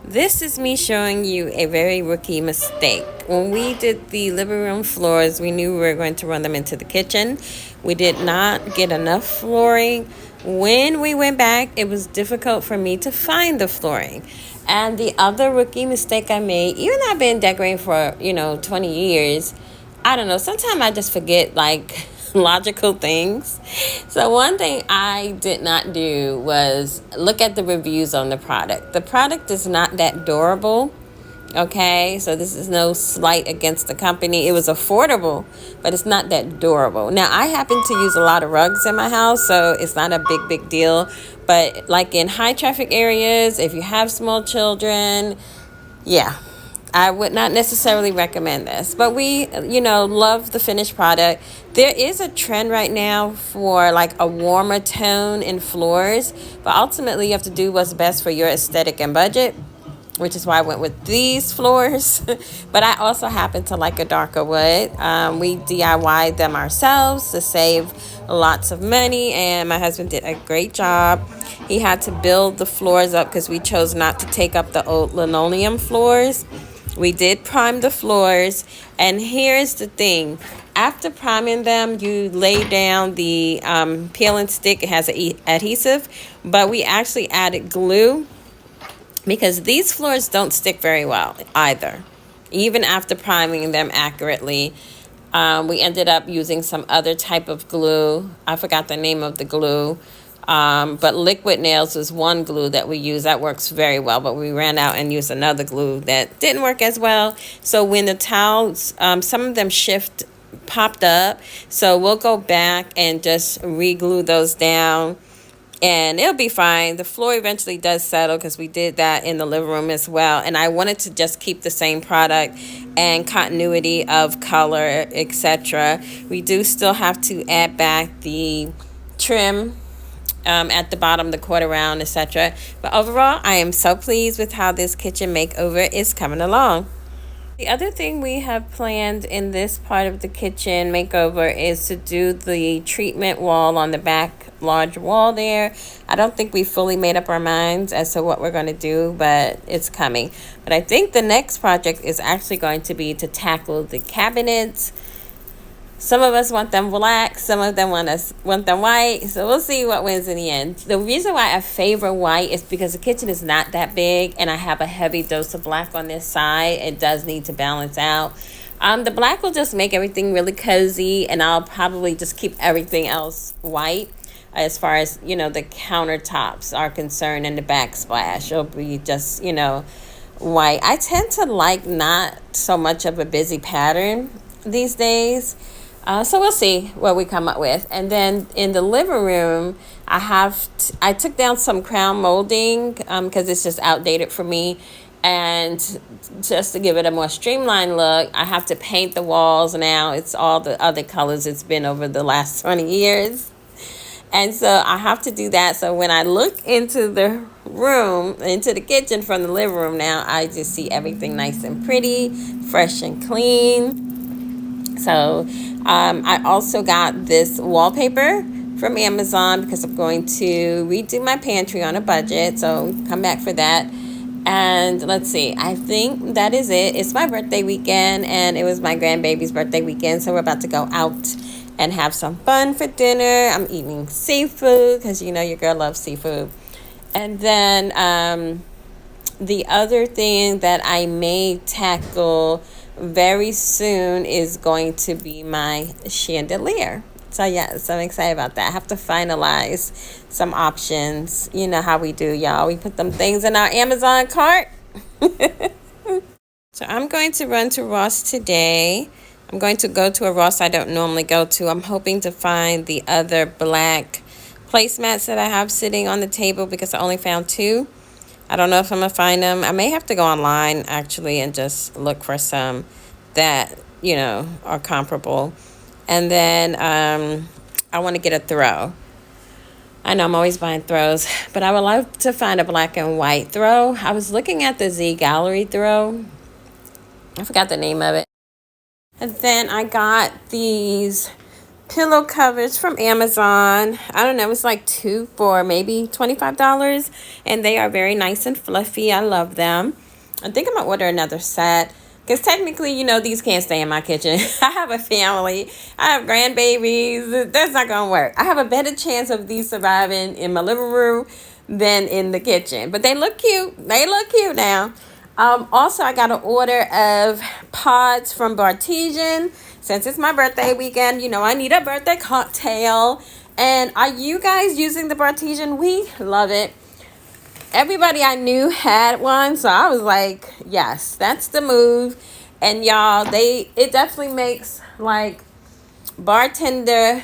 This is me showing you a very rookie mistake. When we did the living room floors, we knew we were going to run them into the kitchen. We did not get enough flooring. When we went back, it was difficult for me to find the flooring. And the other rookie mistake I made, even though I've been decorating for, 20 years, I don't know, sometimes I just forget like logical things. So one thing I did not do was look at the reviews on the product. The product is not that durable. Okay, so this is no slight against the company. It was affordable, but it's not that durable. Now, I happen to use a lot of rugs in my house, so it's not a big deal. But like in high traffic areas, if you have small children, yeah, I would not necessarily recommend this, but we, love the finished product. There is a trend right now for like a warmer tone in floors, but ultimately you have to do what's best for your aesthetic and budget, which is why I went with these floors. But I also happen to like a darker wood. We DIY'd them ourselves to save lots of money, and my husband did a great job. He had to build the floors up because we chose not to take up the old linoleum floors. We did prime the floors, and here's the thing. After priming them, you lay down the peel and stick. It has an adhesive, but we actually added glue because these floors don't stick very well either, even after priming them accurately. We ended up using some other type of glue. I forgot the name of the glue. But liquid nails is one glue that we use that works very well, but we ran out and used another glue that didn't work as well. So when the towels, some of them popped up, so we'll go back and just re-glue those down, and it'll be fine. The floor eventually does settle because we did that in the living room as well, and I wanted to just keep the same product and continuity of color, etc. We do still have to add back the trim at the bottom, the quarter round, etc. But overall, I am so pleased with how this kitchen makeover is coming along. The other thing we have planned in this part of the kitchen makeover is to do the treatment wall on the back large wall there. I don't think we fully made up our minds as to what we're going to do, but it's coming. But I think the next project is actually going to be to tackle the cabinets. Some of us want them black, some of them want them white, so we'll see what wins in the end. The reason why I favor white is because the kitchen is not that big, and I have a heavy dose of black on this side. It does need to balance out. The black will just make everything really cozy, and I'll probably just keep everything else white as far as, the countertops are concerned, and the backsplash will be just, white. I tend to like not so much of a busy pattern these days. So we'll see what we come up with. And then in the living room, I took down some crown molding because it's just outdated for me. And just to give it a more streamlined look, I have to paint the walls now. It's all the other colors it's been over the last 20 years. And so I have to do that. So when I look into the room, into the kitchen from the living room now, I just see everything nice and pretty, fresh and clean. So I also got this wallpaper from Amazon because I'm going to redo my pantry on a budget. So come back for that. And let's see, I think that is it. It's my birthday weekend, and it was my grandbaby's birthday weekend. So we're about to go out and have some fun for dinner. I'm eating seafood because your girl loves seafood. And then the other thing that I may tackle very soon is going to be my chandelier. So yes, I'm excited about that. I have to finalize some options. You know how we do, y'all. We put them things in our Amazon cart. So I'm going to run to Ross today. I'm going to go to a Ross I don't normally go to. I'm hoping to find the other black placemats that I have sitting on the table because I only found 2. I don't know if I'm going to find them. I may have to go online, actually, and just look for some that, are comparable. And then I want to get a throw. I know I'm always buying throws, but I would love to find a black and white throw. I was looking at the Z Gallery throw. I forgot the name of it. And then I got these pillow covers from Amazon. I don't know, it's like two for maybe $25. And they are very nice and fluffy. I love them. I think I'm gonna order another set. Because technically, these can't stay in my kitchen. I have a family. I have grandbabies. That's not going to work. I have a better chance of these surviving in my living room than in the kitchen. But they look cute. They look cute now. Also, I got an order of pods from Bartesian. Since it's my birthday weekend, I need a birthday cocktail. And are you guys using the Bartesian? We love it. Everybody I knew had one, so I was like, yes, that's the move. And y'all, it definitely makes like bartender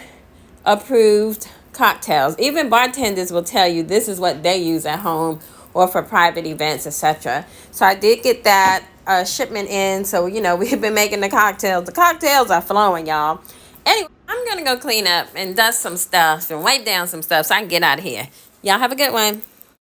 approved cocktails. Even bartenders will tell you this is what they use at home or for private events, etc. So I did get that shipment in. So we've been making the cocktails. The cocktails are flowing, y'all. Anyway, I'm gonna go clean up and dust some stuff and wipe down some stuff so I can get out of here. Y'all have a good one.